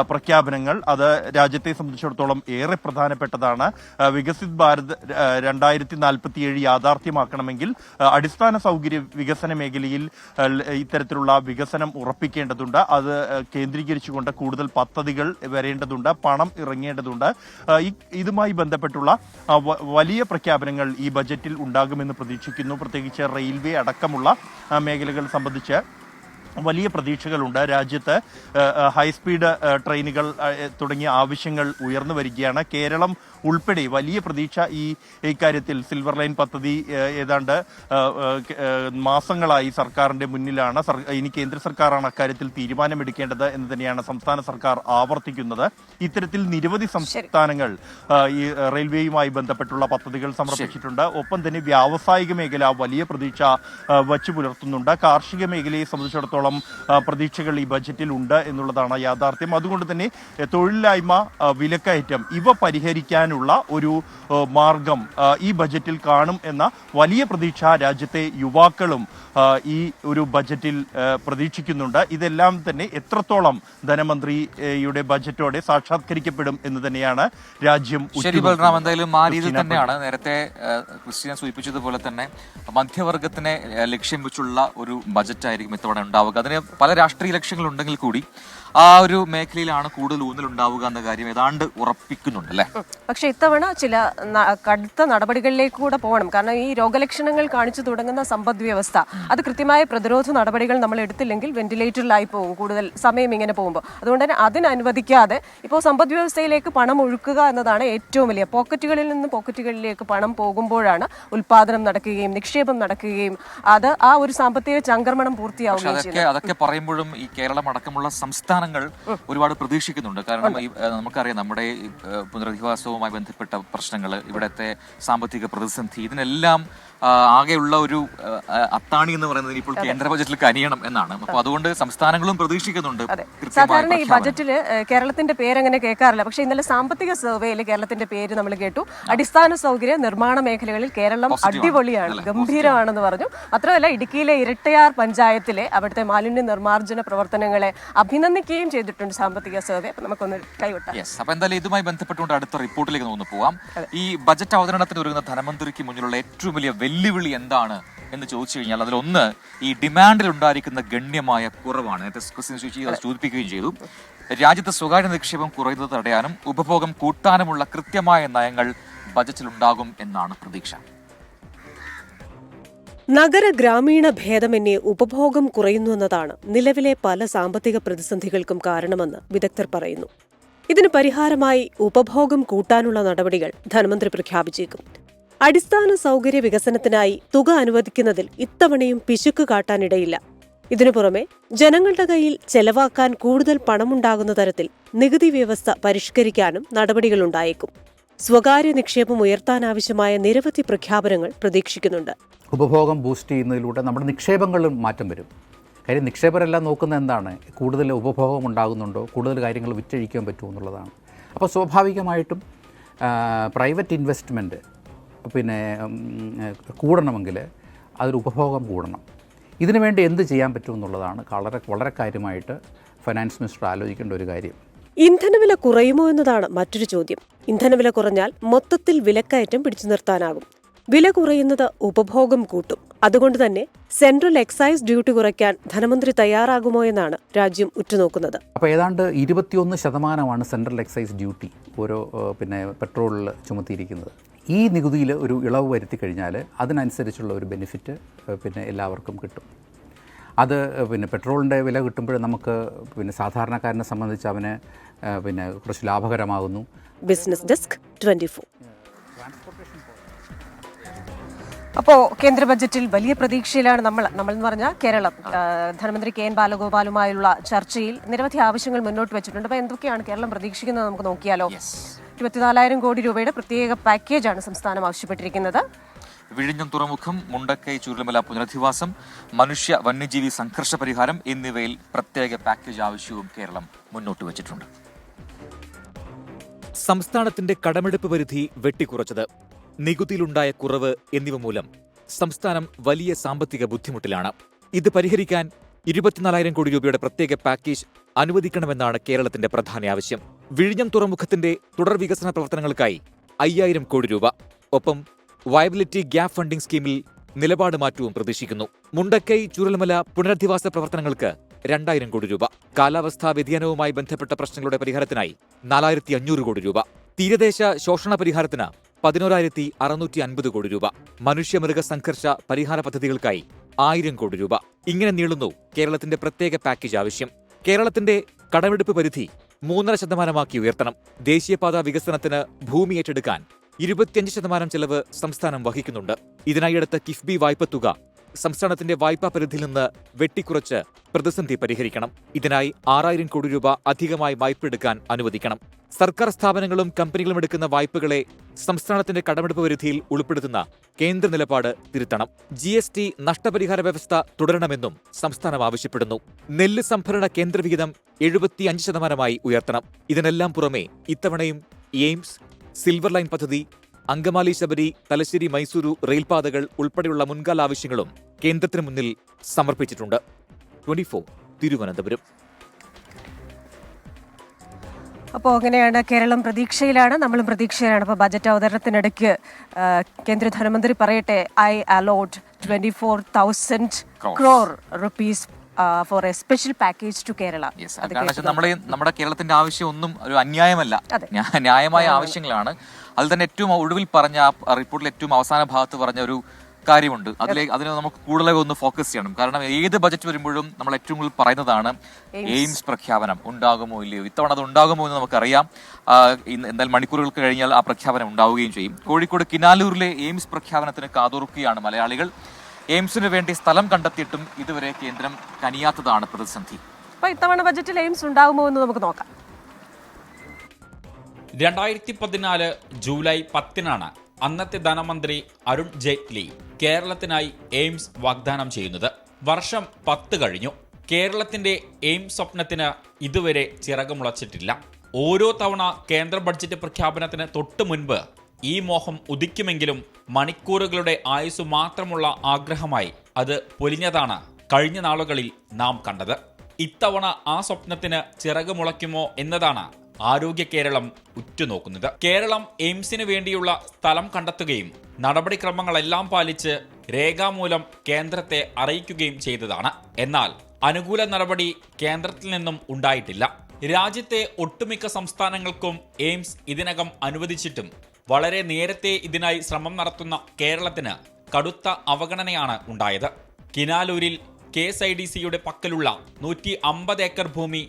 പ്രഖ്യാപനങ്ങൾ. അത് രാജ്യത്തെ സംബന്ധിച്ചിടത്തോളം ഏറെ പ്രധാനപ്പെട്ടതാണ്. വികസിത് ഭാരത് 2047 യാഥാർത്ഥ്യമാക്കണമെങ്കിൽ അടിസ്ഥാന സൗകര്യ വികസന മേഖലയിൽ ഇത്തരത്തിലുള്ള വികസനം ഉറപ്പിക്കേണ്ടതുണ്ട്. അത് കേന്ദ്രീകരിച്ചുകൊണ്ട് കൂടുതൽ പദ്ധതികൾ വരേണ്ടതുണ്ട്, പണം ഇറങ്ങേണ്ടതുണ്ട്. ഇതുമായി ബന്ധപ്പെട്ടുള്ള വലിയ പ്രഖ്യാപനങ്ങൾ ഈ ബജറ്റിൽ ഉണ്ടാകുമെന്ന് പ്രതീക്ഷിക്കുന്നു. പ്രത്യേകിച്ച് റെയിൽവേ അടക്കമുള്ള മേഖലകൾ സംബന്ധിച്ച് വലിയ പ്രതീക്ഷകളുണ്ട്. രാജ്യത്ത് ഹൈസ്പീഡ് ട്രെയിനുകൾ തുടങ്ങിയ ആവശ്യങ്ങൾ ഉയർന്നു വരികയാണ്. കേരളം ഉൾപ്പെടെ വലിയ പ്രതീക്ഷ ഇക്കാര്യത്തിൽ സിൽവർ ലൈൻ പദ്ധതി ഏതാണ്ട് മാസങ്ങളായി സർക്കാരിന്റെ മുന്നിലാണ്. ഇനി കേന്ദ്ര സർക്കാരാണ് അക്കാര്യത്തിൽ തീരുമാനമെടുക്കേണ്ടത് എന്ന് തന്നെയാണ് സംസ്ഥാന സർക്കാർ ആവർത്തിക്കുന്നത്. ഇത്തരത്തിൽ നിരവധി സംസ്ഥാനങ്ങൾ ഈ റെയിൽവേയുമായി ബന്ധപ്പെട്ടുള്ള പദ്ധതികൾ സമർപ്പിച്ചിട്ടുണ്ട്. ഒപ്പം തന്നെ വ്യാവസായിക മേഖല വലിയ പ്രതീക്ഷ വച്ചു പുലർത്തുന്നുണ്ട്. കാർഷിക മേഖലയെ സംബന്ധിച്ചിടത്തോളം പ്രതീക്ഷകൾ ഈ ബജറ്റിൽ ഉണ്ട് എന്നുള്ളതാണ് യാഥാർത്ഥ്യം. അതുകൊണ്ട് തന്നെ തൊഴിലില്ലായ്മ, വിലക്കയറ്റം ഇവ പരിഹരിക്കാനുള്ള ഒരു മാർഗം ഈ ബജറ്റിൽ കാണും എന്ന വലിയ പ്രതീക്ഷ രാജ്യത്തെ യുവാക്കളും ഈ ഒരു ബജറ്റിൽ പ്രതീക്ഷിക്കുന്നുണ്ട്. ഇതെല്ലാം തന്നെ എത്രത്തോളം ധനമന്ത്രിയുടെ ബജറ്റോടെ സാക്ഷാത്കരിക്കപ്പെടും എന്ന് തന്നെയാണ് രാജ്യം. ശരി ബൽറാം, എന്തായാലും ആ രീതിയിൽ തന്നെയാണ് നേരത്തെ ക്രിസ്റ്റീന സൂചിപ്പിച്ചതുപോലെ തന്നെ മധ്യവർഗത്തിനെ ലക്ഷ്യം വെച്ചുള്ള ഒരു ബജറ്റായിരിക്കും ഇത്തവണ ഉണ്ടാവുക. അതിന് പല രാഷ്ട്രീയ ലക്ഷ്യങ്ങൾ ഉണ്ടെങ്കിൽ കൂടി ആ ഒരു മേഖലയിലാണ് കൂടുതൽ ഊന്നലുണ്ടാവുക എന്ന കാര്യം ഏതാണ്ട് ഉറപ്പിക്കുന്നുണ്ട് അല്ലേ? പക്ഷെ ഇത്തവണ ചില കടുത്ത നടപടികളിലേക്ക് കൂടെ പോകണം. കാരണം ഈ രോഗലക്ഷണങ്ങൾ കാണിച്ചു തുടങ്ങുന്ന സമ്പദ് വ്യവസ്ഥ അത് കൃത്യമായ പ്രതിരോധ നടപടികൾ നമ്മൾ എടുത്തില്ലെങ്കിൽ വെന്റിലേറ്ററിലായി പോകും കൂടുതൽ സമയം ഇങ്ങനെ പോകുമ്പോൾ. അതുകൊണ്ട് തന്നെ അതിനനുവദിക്കാതെ ഇപ്പോൾ സമ്പദ് വ്യവസ്ഥയിലേക്ക് പണം ഒഴുക്കുക എന്നതാണ് ഏറ്റവും വലിയ. പോക്കറ്റുകളിൽ നിന്ന് പോക്കറ്റുകളിലേക്ക് പണം പോകുമ്പോഴാണ് ഉൽപാദനം നടക്കുകയും നിക്ഷേപം നടക്കുകയും അത് ആ ഒരു സാമ്പത്തിക ചംക്രമണം പൂർത്തിയാവുകയും ചെയ്യുന്നത്. അതൊക്കെ പറയുമ്പോഴും ഈ കേരളം അടക്കമുള്ള സംസ്ഥാനങ്ങൾ ഒരുപാട് പ്രതീക്ഷിക്കുന്നുണ്ട്. കാരണം നമുക്കറിയാം നമ്മുടെ പുനരധിവാസവുമായി ബന്ധപ്പെട്ട പ്രശ്നങ്ങൾ, ഇവിടുത്തെ സാമ്പത്തിക പ്രതിസന്ധി, ഇതിനെല്ലാം ആകെയുള്ള ഒരു അത്താണി എന്ന് പറയുന്നത് ഇപ്പോൾ കേന്ദ്ര ബജറ്റിൽ കനിയണം എന്നാണ്. അപ്പൊ അതുകൊണ്ട് സംസ്ഥാനങ്ങളും പ്രതീക്ഷിക്കുന്നുണ്ട്. സാധാരണ ഈ ബജറ്റിൽ കേരളത്തിന്റെ പേരങ്ങനെ കേൾക്കാറില്ല. പക്ഷെ ഇന്നലെ സാമ്പത്തിക സർവേയിൽ കേരളത്തിന്റെ പേര് നമ്മൾ കേട്ടു. അടിസ്ഥാന സൗകര്യ നിർമ്മാണ മേഖലകളിൽ കേരളം അടിപൊളിയാണ്, ഗംഭീരമാണെന്ന് പറഞ്ഞു. മാത്രമല്ല ഇടുക്കിയിലെ ഇരട്ടയാർ പഞ്ചായത്തിലെ അവിടുത്തെ മാലിന്യ നിർമ്മാർജ്ജന പ്രവർത്തനങ്ങളെ അഭിനന്ദിക്കുകയും ചെയ്തിട്ടുണ്ട് സാമ്പത്തിക സർവേ. അപ്പൊ നമുക്കൊന്ന് കൈവിട്ടാം. അപ്പൊ എന്തായാലും ഇതുമായി ബന്ധപ്പെട്ടുകൊണ്ട് അടുത്ത റിപ്പോർട്ടിലേക്ക് ഒന്ന് പോവാം. ഈ ബജറ്റ് അവതരണത്തിന് ഒരുങ്ങുന്ന ധനമന്ത്രിക്ക് മുന്നിലുള്ള ഏറ്റവും വലിയ വെല്ലുവിളി എന്താണ് എന്ന് ചോദിച്ചു കഴിഞ്ഞാൽ അതിലൊന്ന് ഈ ഡിമാൻഡിൽ ഉണ്ടായിരിക്കുന്ന ഗണ്യമായ കുറവാണ്. നേരത്തെ സൂചിപ്പിക്കുകയും ചെയ്തു. രാജ്യത്ത് സ്വകാര്യ നിക്ഷേപം കുറയുന്നത് തടയാനും ഉപഭോഗം കൂട്ടാനുമുള്ള കൃത്യമായ നയങ്ങൾ ബജറ്റിലുണ്ടാകും എന്നാണ് പ്രതീക്ഷ. നഗര ഗ്രാമീണ ഭേദമന്യേ ഉപഭോഗം കുറയുന്നുവെന്നതാണ് നിലവിലെ പല സാമ്പത്തിക പ്രതിസന്ധികൾക്കും കാരണമെന്ന് വിദഗ്ധർ പറയുന്നു. ഇതിന് പരിഹാരമായി ഉപഭോഗം കൂട്ടാനുള്ള നടപടികൾ ധനമന്ത്രി പ്രഖ്യാപിച്ചേക്കും. അടിസ്ഥാന സൗകര്യ വികസനത്തിനായി തുക അനുവദിക്കുന്നതിൽ ഇത്തവണയും പിശുക്ക് കാട്ടാനിടയില്ല. ഇതിനു പുറമെ ജനങ്ങളുടെ കയ്യിൽ ചെലവാക്കാൻ കൂടുതൽ പണമുണ്ടാകുന്ന തരത്തിൽ നികുതി വ്യവസ്ഥ പരിഷ്കരിക്കാനും നടപടികളുണ്ടായേക്കും. സ്വകാര്യ നിക്ഷേപം ഉയർത്താനാവശ്യമായ നിരവധി പ്രഖ്യാപനങ്ങൾ പ്രതീക്ഷിക്കുന്നുണ്ട്. ഉപഭോഗം ബൂസ്റ്റ് ചെയ്യുന്നതിലൂടെ നമ്മുടെ നിക്ഷേപങ്ങളിലും മാറ്റം വരും. കാര്യം നിക്ഷേപരെല്ലാം നോക്കുന്നത് എന്താണ്? കൂടുതൽ ഉപഭോഗം ഉണ്ടാകുന്നുണ്ടോ, കൂടുതൽ കാര്യങ്ങൾ വിറ്റഴിക്കാൻ പറ്റുമോ എന്നുള്ളതാണ്. അപ്പോൾ സ്വാഭാവികമായിട്ടും പ്രൈവറ്റ് ഇൻവെസ്റ്റ്മെൻറ്റ് കൂടണമെങ്കിൽ അതൊരു ഉപഭോഗം കൂടണം. ഇതിനു വേണ്ടി എന്ത് ചെയ്യാൻ പറ്റുമെന്നുള്ളതാണ് വളരെ കാര്യമായിട്ട് ഫൈനാൻസ് മിനിസ്റ്റർ ആലോചിക്കേണ്ട ഒരു കാര്യം. ഇന്ധനവില കുറയുമോ എന്നതാണ് മറ്റൊരു ചോദ്യം. ഇന്ധനവില കുറഞ്ഞാൽ മൊത്തത്തിൽ വിലക്കയറ്റം പിടിച്ചു നിർത്താനാകും. വില കുറയുന്നത് ഉപഭോഗം കൂട്ടും. അതുകൊണ്ട് തന്നെ സെൻട്രൽ എക്സൈസ് ഡ്യൂട്ടി കുറയ്ക്കാൻ ധനമന്ത്രി തയ്യാറാകുമോ എന്നാണ് രാജ്യം ഉറ്റുനോക്കുന്നത്. അപ്പോൾ ഏതാണ്ട് 21% സെൻട്രൽ എക്സൈസ് ഡ്യൂട്ടി ഓരോ പെട്രോളിൽ ചുമത്തിയിരിക്കുന്നത്. ഈ നികുതിയിൽ ഒരു ഇളവ് വരുത്തി കഴിഞ്ഞാൽ അതിനനുസരിച്ചുള്ള ഒരു ബെനിഫിറ്റ് എല്ലാവർക്കും കിട്ടും. അത് പെട്രോളിൻ്റെ വില കിട്ടുമ്പോൾ നമുക്ക് സാധാരണക്കാരനെ സംബന്ധിച്ച് അവന് കുറച്ച് ലാഭകരമാകുന്നു. Business desk 24. അപ്പോൾ കേന്ദ്ര ബജറ്റിൽ വലിയ പ്രതീക്ഷയിലാണ് നമ്മൾ എന്ന് പറഞ്ഞാൽ കേരളം. ധനമന്ത്രി കെ എൻ ബാലഗോപാലുമായുള്ള ചർച്ചയിൽ നിരവധി ആവശ്യങ്ങൾ മുന്നോട്ട് വെച്ചിട്ടുണ്ട്. അപ്പോൾ എന്തൊക്കെയാണ് കേരളം പ്രതീക്ഷിക്കുന്നത് നമുക്ക് നോക്കിയാലോ. 24,000 കോടി രൂപയുടെ പ്രത്യേക പാക്കേജാണ് സംസ്ഥാനം ആവശ്യപ്പെട്ടിരിക്കുന്നത്. വിഴിഞ്ഞം തുറമുഖം, മുണ്ടക്കൈ ചുരുളിമല പുനരധിവാസം, മനുഷ്യ വന്യജീവി സംഘർഷ പരിഹാരം എന്നിവയിൽ പ്രത്യേക പാക്കേജ് ആവശ്യവും കേരളം മുന്നോട്ട് വച്ചിട്ടുണ്ട്. സംസ്ഥാനത്തിന്റെ കടമെടുപ്പ് പരിധി വെട്ടിക്കുറച്ചത്, നികുതിയിലുണ്ടായ കുറവ് എന്നിവ മൂലം സംസ്ഥാനം വലിയ സാമ്പത്തിക ബുദ്ധിമുട്ടിലാണ്. ഇത് പരിഹരിക്കാൻ 24,000 കോടി രൂപയുടെ പ്രത്യേക പാക്കേജ് അനുവദിക്കണമെന്നാണ് കേരളത്തിന്റെ പ്രധാന ആവശ്യം. വിഴിഞ്ഞം തുറമുഖത്തിന്റെ തുടർ വികസന പ്രവർത്തനങ്ങൾക്കായി 5,000 കോടി രൂപ, ഒപ്പം വയബിലിറ്റി ഗ്യാപ് ഫണ്ടിംഗ് സ്കീമിൽ നിലപാട് മാറ്റവും പ്രതീക്ഷിക്കുന്നു. മുണ്ടക്കൈ ചൂരൽമല പുനരധിവാസ പ്രവർത്തനങ്ങൾക്ക് 2,000 കോടി രൂപ, കാലാവസ്ഥാ വ്യതിയാനവുമായി ബന്ധപ്പെട്ട പ്രശ്നങ്ങളുടെ പരിഹാരത്തിനായി 4,500 കോടി രൂപ, തീരദേശ ശോഷണ പരിഹാരത്തിന് 11,650 കോടി രൂപ, മനുഷ്യമൃഗ സംഘർഷ പരിഹാര പദ്ധതികൾക്കായി 1,000 കോടി രൂപ. ഇങ്ങനെ നീളുന്നു കേരളത്തിന്റെ പ്രത്യേക പാക്കേജ് ആവശ്യം. കേരളത്തിന്റെ കടമെടുപ്പ് പരിധി 3.5% ഉയർത്തണം. ദേശീയപാത വികസനത്തിന് ഭൂമി ഏറ്റെടുക്കാൻ 25% ചെലവ് സംസ്ഥാനം വഹിക്കുന്നുണ്ട്. ഇതിനായി എടുത്ത കിഫ്ബി വായ്പ തുക സംസ്ഥാനത്തിന്റെ വായ്പാ പരിധിയിൽ നിന്ന് വെട്ടിക്കുറച്ച് പ്രതിസന്ധി പരിഹരിക്കണം. ഇതിനായി 6,000 കോടി രൂപ അധികമായി വായ്പയെടുക്കാൻ അനുവദിക്കണം. സർക്കാർ സ്ഥാപനങ്ങളും കമ്പനികളും എടുക്കുന്ന വായ്പകളെ സംസ്ഥാനത്തിന്റെ കടമെടുപ്പ് പരിധിയിൽ ഉൾപ്പെടുത്തുന്ന കേന്ദ്ര നിലപാട് തിരുത്തണം. GST നഷ്ടപരിഹാര വ്യവസ്ഥ തുടരണമെന്നും സംസ്ഥാനം ആവശ്യപ്പെടുന്നു. നെല്ല് സംഭരണ കേന്ദ്രവിഹിതം 75% ഉയർത്തണം. ഇതിനെല്ലാം പുറമെ ഇത്തവണയും എയിംസ്, സിൽവർ ലൈൻ പദ്ധതി, അങ്കമാലി ശബരി, തലശ്ശേരി മൈസൂരു റെയിൽപാതകൾ ഉൾപ്പെടെയുള്ള മുൻകാല ആവശ്യങ്ങളും കേന്ദ്രത്തിന് മുന്നിൽ സമർപ്പിച്ചിട്ടുണ്ട്. 24 തിരുവനന്തപുരം. അപ്പോൾ അങ്ങനെയാണ്, കേരളം പ്രതീക്ഷയിലാണ്, നമ്മളും പ്രതീക്ഷയിലാണ്. അപ്പോൾ ബജറ്റ് അവതരണത്തിനിടയ്ക്ക് കേന്ദ്ര ധനമന്ത്രി പറയട്ടെ, I allot 24,000 crore rupees for a special package to Kerala. നമ്മുടെ കേരളത്തിന്റെ ആവശ്യം ഒന്നും ഒരു അന്യായമല്ല, ന്യായമായ ആവശ്യങ്ങളാണ്. അതിൽ തന്നെ ഏറ്റവും ഒടുവിൽ പറഞ്ഞ ആ റിപ്പോർട്ടിൽ ഏറ്റവും അവസാന ഭാഗത്ത് പറഞ്ഞ ഒരു കാര്യമുണ്ട്. അതിന് നമുക്ക് കൂടുതലായി ഒന്ന് ഫോക്കസ് ചെയ്യണം. കാരണം ഏത് ബജറ്റ് വരുമ്പോഴും നമ്മൾ ഏറ്റവും കൂടുതൽ പറയുന്നതാണ് എയിംസ് പ്രഖ്യാപനം ഉണ്ടാകുമോ ഇല്ലയോ. ഇത്തവണ അത് ഉണ്ടാകുമോ എന്ന് നമുക്കറിയാം. എന്തായാലും മണിക്കൂറുകൾക്ക് കഴിഞ്ഞാൽ ആ പ്രഖ്യാപനം ഉണ്ടാവുകയും ചെയ്യും. കോഴിക്കോട് കിനാലൂരിലെ എയിംസ് പ്രഖ്യാപനത്തിന് കാതോർക്കുകയാണ് മലയാളികൾ. എയിംസിന് വേണ്ടി സ്ഥലം കണ്ടെത്തിയിട്ടും ഇതുവരെ കേന്ദ്രം കനിയാത്തതാണ് പ്രതിസന്ധി. അപ്പോൾ ഇത്തവണ ബജറ്റിൽ എയിംസ് ഉണ്ടാകുമോ എന്ന് നമുക്ക് നോക്കാം. 2014 ജൂലൈ 10 അന്നത്തെ ധനമന്ത്രി അരുൺ ജെയ്റ്റ്ലി കേരളത്തിനായി എയിംസ് വാഗ്ദാനം ചെയ്യുന്നത്. വർഷം 10 കഴിഞ്ഞു. കേരളത്തിന്റെ എയിംസ് സ്വപ്നത്തിന് ഇതുവരെ ചിറകുമുളച്ചിട്ടില്ല. ഓരോ തവണ കേന്ദ്ര ബഡ്ജറ്റ് പ്രഖ്യാപനത്തിന് തൊട്ടു മുൻപ് ഈ മോഹം ഉദിക്കുമെങ്കിലും മണിക്കൂറുകളുടെ ആയുസ് മാത്രമുള്ള ആഗ്രഹമായി അത് പൊലിഞ്ഞതാണ് കഴിഞ്ഞ നാളുകളിൽ നാം കണ്ടത്. ഇത്തവണ ആ സ്വപ്നത്തിന് ചിറകുമുളയ്ക്കുമോ എന്നതാണ് ആരോഗ്യ കേരളം ഉറ്റുനോക്കുന്നത്. കേരളം എയിംസിന് വേണ്ടിയുള്ള സ്ഥലം കണ്ടെത്തുകയും നടപടിക്രമങ്ങളെല്ലാം പാലിച്ച് രേഖാമൂലം കേന്ദ്രത്തെ അറിയിക്കുകയും ചെയ്തതാണ്. എന്നാൽ അനുകൂല നടപടി കേന്ദ്രത്തിൽ നിന്നും ഉണ്ടായിട്ടില്ല. രാജ്യത്തെ ഒട്ടുമിക്ക സംസ്ഥാനങ്ങൾക്കും എയിംസ് ഇതിനകം അനുവദിച്ചിട്ടും വളരെ നേരത്തെ ഇതിനായി ശ്രമം നടത്തുന്ന കേരളത്തിന് കടുത്ത അവഗണനയാണ് ഉണ്ടായത്. കിനാലൂരിൽ KSIDCയുടെ പക്കലുള്ള 150 ഏക്കർ ഭൂമി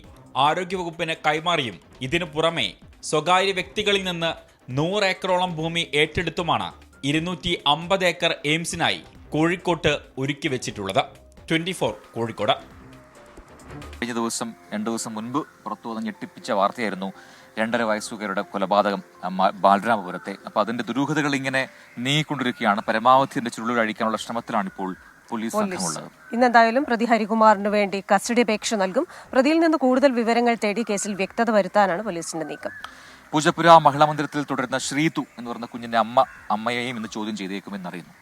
ആരോഗ്യവകുപ്പിന് കൈമാറിയും ഇതിനു പുറമെ സ്വകാര്യ വ്യക്തികളിൽ നിന്ന് 100 ഏക്കറോളം ഭൂമി ഏറ്റെടുത്തുമാണ് 250 ഏക്കർ എയിംസിനായി കോഴിക്കോട്ട് ഒരുക്കി വെച്ചിട്ടുള്ളത്. 24 കോഴിക്കോട്. കഴിഞ്ഞ ദിവസം 2 ദിവസം മുൻപ് പുറത്തു വന്ന ഞെട്ടിപ്പിച്ച വാർത്തയായിരുന്നു 2.5 വയസ്സുകാരുടെ കൊലപാതകം ബാലരാമപുരത്തെ. അപ്പോൾ അതിന്റെ ദുരൂഹതകൾ ഇങ്ങനെ നീങ്ങിക്കൊണ്ടിരിക്കുകയാണ്. പരമാവധി ചുരുളുകൾ അഴിക്കാനുള്ള ശ്രമത്തിലാണ് ഇപ്പോൾ പോലീസ് സംഘമുള്ളത്. ഇന്നെന്തായാലും പ്രതി ഹരികുമാറിന് വേണ്ടി കസ്റ്റഡി അപേക്ഷ നൽകും. പ്രതിയിൽ നിന്ന് കൂടുതൽ വിവരങ്ങൾ തേടി കേസിൽ വ്യക്തത വരുത്താനാണ് പോലീസിന്റെ നീക്കം. പൂജപ്പുര മഹിളാ മന്ദിരത്തിൽ തുടരുന്ന ശ്രീതു എന്ന് പറയുന്ന കുഞ്ഞിന്റെ അമ്മയെയും ഇന്ന് ചോദ്യം ചെയ്തേക്കുമെന്നറിയുന്നു.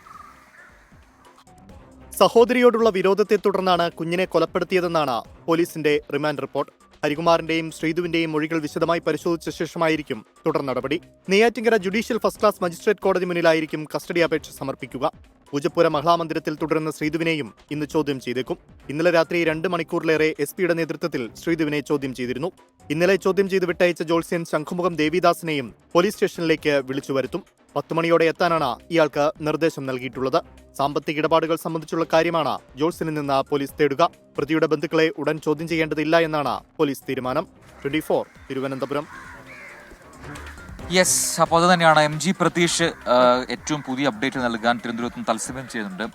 സഹോദരിയോടുള്ള വിരോധത്തെ തുടർന്നാണ് കുഞ്ഞിനെ കൊലപ്പെടുത്തിയതെന്നാണ് പോലീസിന്റെ റിമാൻഡ് റിപ്പോർട്ട്. ഹരികുമാറിന്റെയും ശ്രീതുവിന്റെയും മൊഴികൾ വിശദമായി പരിശോധിച്ച ശേഷമായിരിക്കും തുടർ നടപടി. Neyyattinkara judicial first class magistrate കോടതി മുന്നിലായിരിക്കും കസ്റ്റഡി അപേക്ഷ സമർപ്പിക്കുക. പൂജപ്പുര മഹിളാ മന്ദിരത്തിൽ തുടരുന്ന ശ്രീതുവിനെയും ഇന്ന് ചോദ്യം ചെയ്തേക്കും. ഇന്നലെ രാത്രി 2 മണിക്കൂറിലേറെ SP-യുടെ നേതൃത്വത്തിൽ ശ്രീതുവിനെ ചോദ്യം ചെയ്തിരുന്നു. ഇന്നലെ ചോദ്യം ചെയ്ത് വിട്ടയച്ച ജോത്സ്യൻ ശംഖുമുഖം ദേവിദാസിനെയും പോലീസ് സ്റ്റേഷനിലേക്ക് വിളിച്ചു വരുത്തും. 10 മണിയോടെ എത്താനാണ് ഇയാൾക്ക് നിർദ്ദേശം നൽകിയിട്ടുള്ളത്. സാമ്പത്തിക ഇടപാടുകൾ സംബന്ധിച്ചുള്ള കാര്യമാണ് ജോത്സ്യനിൽ നിന്ന് പോലീസ് തേടുക. പ്രതിയുടെ ബന്ധുക്കളെ ഉടൻ ചോദ്യം ചെയ്യേണ്ടതില്ല എന്നാണ് പോലീസ് തീരുമാനം. 24 തിരുവനന്തപുരം. യെസ്, അപ്പോൾ അത് തന്നെയാണ്. MG പ്രതീഷ് ഏറ്റവും പുതിയ അപ്ഡേറ്റ് നൽകാൻ തിരുവനന്തപുരത്തും തത്സമയം ചെയ്യുന്നുണ്ട്.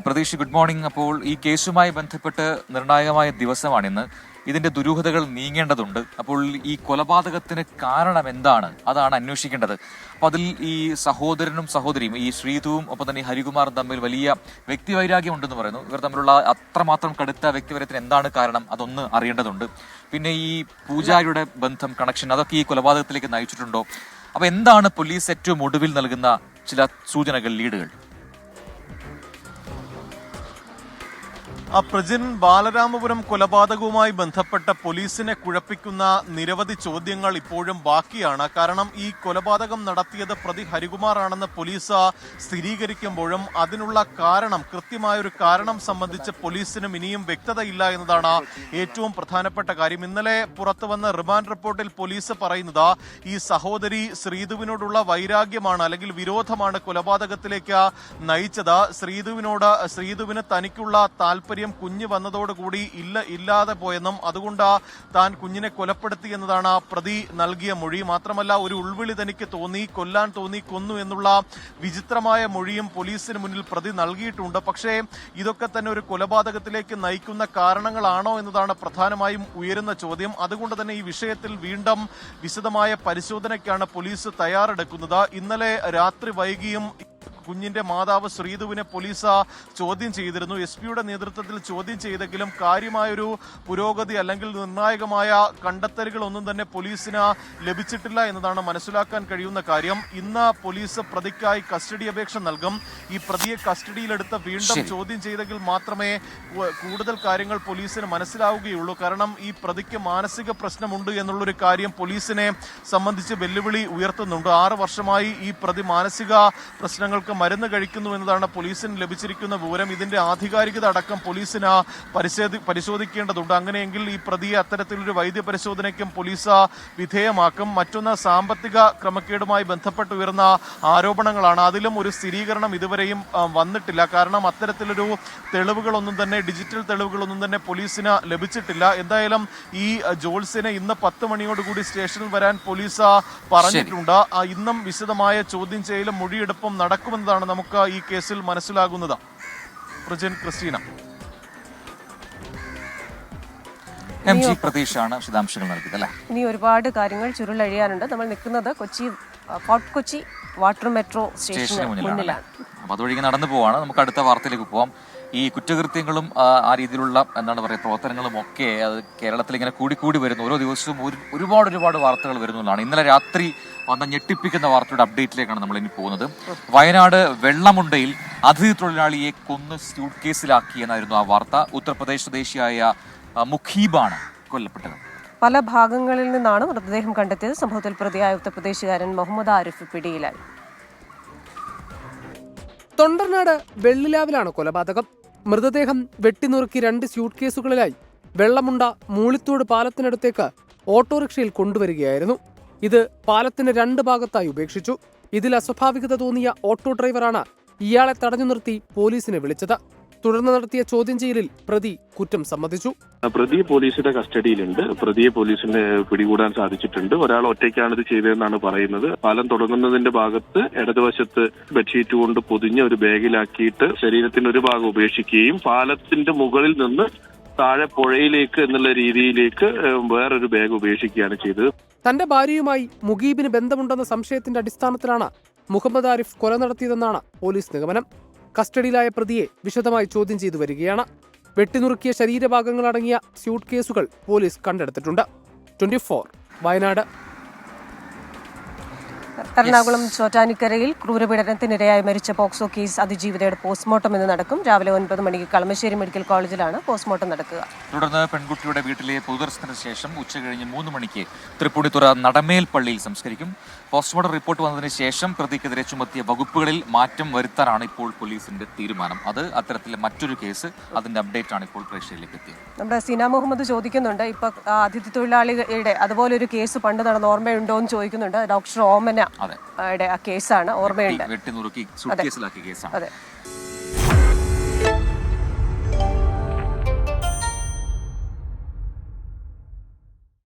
Pratheesh, good morning. അപ്പോൾ ഈ കേസുമായി ബന്ധപ്പെട്ട് നിർണായകമായ ദിവസമാണിന്ന്. ഇതിന്റെ ദുരൂഹതകൾ നീങ്ങേണ്ടതുണ്ട്. അപ്പോൾ ഈ കൊലപാതകത്തിന് കാരണം എന്താണ്, അതാണ് അന്വേഷിക്കേണ്ടത്. അപ്പൊ അതിൽ ഈ സഹോദരനും സഹോദരിയും, ഈ ശ്രീതുവും ഒപ്പം തന്നെ ഹരികുമാറും തമ്മിൽ വലിയ വ്യക്തിവൈരാഗ്യം ഉണ്ടെന്ന് പറയുന്നു. ഇവർ തമ്മിലുള്ള അത്രമാത്രം കടുത്ത വ്യക്തിവൈരത്തിന് എന്താണ് കാരണം, അതൊന്ന് അറിയേണ്ടതുണ്ട്. പിന്നെ ഈ പൂജാരിയുടെ ബന്ധം, കണക്ഷൻ, അതൊക്കെ ഈ കൊലപാതകത്തിലേക്ക് നയിച്ചിട്ടുണ്ടോ? അപ്പൊ എന്താണ് പോലീസ് ഏറ്റവും ഒടുവിൽ നൽകുന്ന ചില സൂചനകൾ, ലീഡുകൾ? പ്രജിൻ, ബാലരാമപുരം കൊലപാതകവുമായി ബന്ധപ്പെട്ട പോലീസിനെ കുഴപ്പിക്കുന്ന നിരവധി ചോദ്യങ്ങൾ ഇപ്പോഴും ബാക്കിയാണ്. കാരണം ഈ കൊലപാതകം നടത്തിയത് പ്രതി ഹരികുമാറാണെന്ന് പോലീസ് സ്ഥിരീകരിക്കുമ്പോഴും അതിനുള്ള കാരണം, കൃത്യമായൊരു കാരണം സംബന്ധിച്ച് പോലീസിനും ഇനിയും വ്യക്തതയില്ല എന്നതാണ് ഏറ്റവും പ്രധാനപ്പെട്ട കാര്യം. ഇന്നലെ പുറത്തുവന്ന റിമാൻഡ് റിപ്പോർട്ടിൽ പോലീസ് പറയുന്നത് ഈ സഹോദരി ശ്രീതുവിനോടുള്ള വൈരാഗ്യമാണ് അല്ലെങ്കിൽ വിരോധമാണ് കൊലപാതകത്തിലേക്ക് നയിച്ചത്. ശ്രീതുവിന് തനിക്കുള്ള താല്പര്യം കുഞ്ഞ് വന്നതോടുകൂടി ഇല്ലാതെ പോയെന്നും അതുകൊണ്ട് താൻ കുഞ്ഞിനെ കൊലപ്പെടുത്തി എന്നതാണ് പ്രതി നൽകിയ മൊഴി. മാത്രമല്ല, ഒരു ഉൾവിളി തനിക്ക് തോന്നി, കൊല്ലാൻ തോന്നി, കൊന്നു എന്നുള്ള വിചിത്രമായ മൊഴിയും പോലീസിന് മുന്നിൽ പ്രതി നൽകിയിട്ടുണ്ട്. പക്ഷേ ഇതൊക്കെ തന്നെ ഒരു കൊലപാതകത്തിലേക്ക് നയിക്കുന്ന കാരണങ്ങളാണോ എന്നതാണ് പ്രധാനമായും ഉയരുന്ന ചോദ്യം. അതുകൊണ്ട് തന്നെ ഈ വിഷയത്തിൽ വീണ്ടും വിശദമായ പരിശോധനയ്ക്കാണ് പോലീസ് തയ്യാറെടുക്കുന്നത്. ഇന്നലെ രാത്രി വൈകിയും കുഞ്ഞിന്റെ മാതാവ് ശ്രീതുവിനെ പോലീസ് ചോദ്യം ചെയ്തിരുന്നു. എസ്.പിയുടെ നേതൃത്വത്തിൽ ചോദ്യം ചെയ്തെങ്കിലും കാര്യമായൊരു പുരോഗതി അല്ലെങ്കിൽ നിർണായകമായ കണ്ടെത്തലുകളൊന്നും തന്നെ പോലീസിന് ലഭിച്ചിട്ടില്ല എന്നതാണ് മനസ്സിലാക്കാൻ കഴിയുന്ന കാര്യം. ഇന്ന് പോലീസ് പ്രതിക്കായി കസ്റ്റഡി അപേക്ഷ നൽകും. ഈ പ്രതിയെ കസ്റ്റഡിയിലെടുത്ത് വീണ്ടും ചോദ്യം ചെയ്തെങ്കിൽ മാത്രമേ കൂടുതൽ കാര്യങ്ങൾ പോലീസിന് മനസ്സിലാവുകയുള്ളൂ. കാരണം ഈ പ്രതിക്ക് മാനസിക പ്രശ്നമുണ്ട് എന്നുള്ളൊരു കാര്യം പോലീസിനെ സംബന്ധിച്ച് വെല്ലുവിളി ഉയർത്തുന്നുണ്ട്. 6 വർഷമായി ഈ പ്രതി മാനസിക പ്രശ്നങ്ങൾക്ക് മരുന്ന് കഴിക്കുന്നു എന്നതാണ് പോലീസിന് ലഭിച്ചിരിക്കുന്ന വിവരം. ഇതിന്റെ ആധികാരികത അടക്കം പോലീസിന് പരിശോധിക്കേണ്ടതുണ്ട്. അങ്ങനെയെങ്കിൽ ഈ പ്രതിയെ അത്തരത്തിലൊരു വൈദ്യ പരിശോധനയ്ക്കും പോലീസ് വിധേയമാക്കും. മറ്റൊന്ന്, സാമ്പത്തിക ക്രമക്കേടുമായി ബന്ധപ്പെട്ട് ഉയർന്ന ആരോപണങ്ങളാണ്. അതിലും ഒരു സ്ഥിരീകരണം ഇതുവരെയും വന്നിട്ടില്ല. കാരണം അത്തരത്തിലൊരു തെളിവുകളൊന്നും തന്നെ, ഡിജിറ്റൽ തെളിവുകളൊന്നും തന്നെ പോലീസിന് ലഭിച്ചിട്ടില്ല. എന്തായാലും ഈ ജോൾസിനെ ഇന്ന് 10 മണിയോടുകൂടി സ്റ്റേഷനിൽ വരാൻ പോലീസ് പറഞ്ഞിട്ടുണ്ട്. ഇന്നും വിശദമായ ചോദ്യം ചെയ്യലും മൊഴിയെടുപ്പും നടക്കുമെന്നതാണ് നമുക്ക് ഈ കേസിൽ മനസ്സിലാകുന്നത്. പ്രജിൻ, ക്രിസ്റ്റീന. പ്രതീക്ഷയാണ് വിശദാംശങ്ങൾ നൽകിയത് അല്ലേ? ഇനി ഒരുപാട് കാര്യങ്ങൾ ചുരുളഴിയാനുണ്ട്. നമ്മൾ നിൽക്കുന്നത് ഫോർട്ട് കൊച്ചി വാട്ടർ മെട്രോ സ്റ്റേഷന് മുന്നിലാണ്. അപ്പൊ അതുവഴി നടന്നു പോവാണ്. നമുക്ക് അടുത്ത വാർത്തയിലേക്ക് പോവാം. ഈ കുറ്റകൃത്യങ്ങളും ആ രീതിയിലുള്ള എന്താണ് പറയുക പ്രവർത്തനങ്ങളും ഒക്കെ അത് കേരളത്തിൽ ഇങ്ങനെ കൂടി വരുന്നു. ഓരോ ദിവസവും ഒരുപാട് വാർത്തകൾ വരുന്നതാണ്. ഇന്നലെ രാത്രി വന്ന ഞെട്ടിപ്പിക്കുന്ന വാർത്തയുടെ അപ്ഡേറ്റിലേക്കാണ് നമ്മൾ ഇനി പോകുന്നത്. വയനാട് വെള്ളമുണ്ടയിൽ അതിഥി തൊഴിലാളിയെ കൊന്ന് സ്യൂട്ട് കേസിലാക്കി എന്നായിരുന്നു ആ വാർത്ത. ഉത്തർപ്രദേശ് സ്വദേശിയായ മുഖീബാണ് കൊല്ലപ്പെട്ടത്. പല ഭാഗങ്ങളിൽ നിന്നാണ് മൃതദേഹം കണ്ടെത്തിയത്. സംഭവത്തിൽ പ്രതിയായ ഉത്തർപ്രദേശുകാരൻ മുഹമ്മദ് ആരിഫ് പിടിയിലായി. തൊണ്ടർനാട് വെള്ളിലാവിലാണ് കൊലപാതകം. മൃതദേഹം വെട്ടിനുറുക്കി 2 സ്യൂട്ട് കേസുകളിലായി വെള്ളമുണ്ട മൂളിത്തോട് പാലത്തിനടുത്തേക്ക് ഓട്ടോറിക്ഷയിൽ കൊണ്ടുവരികയായിരുന്നു. ഇത് പാലത്തിന് 2 ഭാഗത്തായി ഉപേക്ഷിച്ചു. ഇതിൽ അസ്വാഭാവികത തോന്നിയ ഓട്ടോ ഡ്രൈവറാണ് ഇയാളെ തടഞ്ഞു നിർത്തി പോലീസിനെ വിളിച്ചത്. തുടർന്ന് നടത്തിയ ചോദ്യം ചെയ്യലിൽ പ്രതി കുറ്റം സമ്മതിച്ചു. പ്രതി പോലീസിന്റെ കസ്റ്റഡിയിലുണ്ട്. പ്രതിയെ പോലീസിന് പിടികൂടാൻ സാധിച്ചിട്ടുണ്ട്. ഒരാൾ ഒറ്റയ്ക്കാണ് ഇത് ചെയ്തതെന്നാണ് പറയുന്നത്. പാലം തുടങ്ങുന്നതിന്റെ ഭാഗത്ത് ഇടതുവശത്ത് ബെഡ്ഷീറ്റ് കൊണ്ട് പൊതിഞ്ഞ ഒരു ബാഗിലാക്കിയിട്ട് ശരീരത്തിന്റെ ഒരു ഭാഗം ഉപേക്ഷിക്കുകയും പാലത്തിന്റെ മുകളിൽ നിന്ന് താഴെ പുഴയിലേക്ക് എന്നുള്ള രീതിയിലേക്ക് വേറൊരു ബാഗ് ഉപേക്ഷിക്കുകയാണ് ചെയ്തത്. തന്റെ ഭാര്യയുമായി മുഗീബിന് ബന്ധമുണ്ടെന്ന സംശയത്തിന്റെ അടിസ്ഥാനത്തിലാണ് മുഹമ്മദ് ആരിഫ് കൊല നടത്തിയതെന്നാണ് പോലീസ് നിഗമനം. കസ്റ്റഡിയിലായ പ്രതിയെ വിശദമായി ചോദ്യം ചെയ്തു വരികയാണ്. വെട്ടിനുറുക്കിയ ശരീരഭാഗങ്ങളടങ്ങിയ സ്യൂട്ട് കേസുകൾ പോലീസ് കണ്ടെടുത്തിട്ടുണ്ട്. 24 വയനാട്. എറണാകുളം ചോറ്റാനിക്കരയിൽ ക്രൂരപീഡനത്തിനിരയായി മരിച്ച പോക്സോ കേസ് അതിജീവിതയുടെ പോസ്റ്റ്മോർട്ടം ഇന്ന് നടക്കും. രാവിലെ 9 മണിക്ക് കളമശ്ശേരി മെഡിക്കൽ കോളേജിലാണ് പോസ്റ്റ്മോർട്ടം നടക്കുക. തുടർന്ന് പെൺകുട്ടിയുടെ വീട്ടിലെ പൊതുദർശനത്തിന് ശേഷം ഉച്ചകഴിഞ്ഞ് 3 മണിക്ക് തൃപ്പൂണിത്തുറ നടമേൽ പള്ളിയിൽ സംസ്കരിക്കും. പോസ്റ്റ്മോർട്ടം റിപ്പോർട്ട് വന്നതിന് ശേഷം പ്രതിക്കെതിരെ ചുമത്തിയ വകുപ്പുകളിൽ മാറ്റം വരുത്താനാണ് ഇപ്പോൾ പോലീസിന്റെ തീരുമാനം. അത് അത്തരത്തിലെ മറ്റൊരു കേസ്, അതിന്റെ അപ്ഡേറ്റ് ആണ് ഇപ്പോൾ പ്രേക്ഷകരിലേക്ക് എത്തിയത്. നമ്മുടെ സീന മുഹമ്മദ് ചോദിക്കുന്നുണ്ട്, ഇപ്പൊ അതിഥി തൊഴിലാളികളുടെ അതുപോലെ ഒരു കേസ് പണ്ട് നടന്ന ഓർമ്മയുണ്ടോ എന്ന് ചോദിക്കുന്നുണ്ട്. ഡോക്ടർ ഓമന ആ കേസാണ്, ഓർമ്മയുണ്ട്. വെട്ടിനുറുക്കി സൂട്ട്കേസിലാക്കിയ കേസാണ്.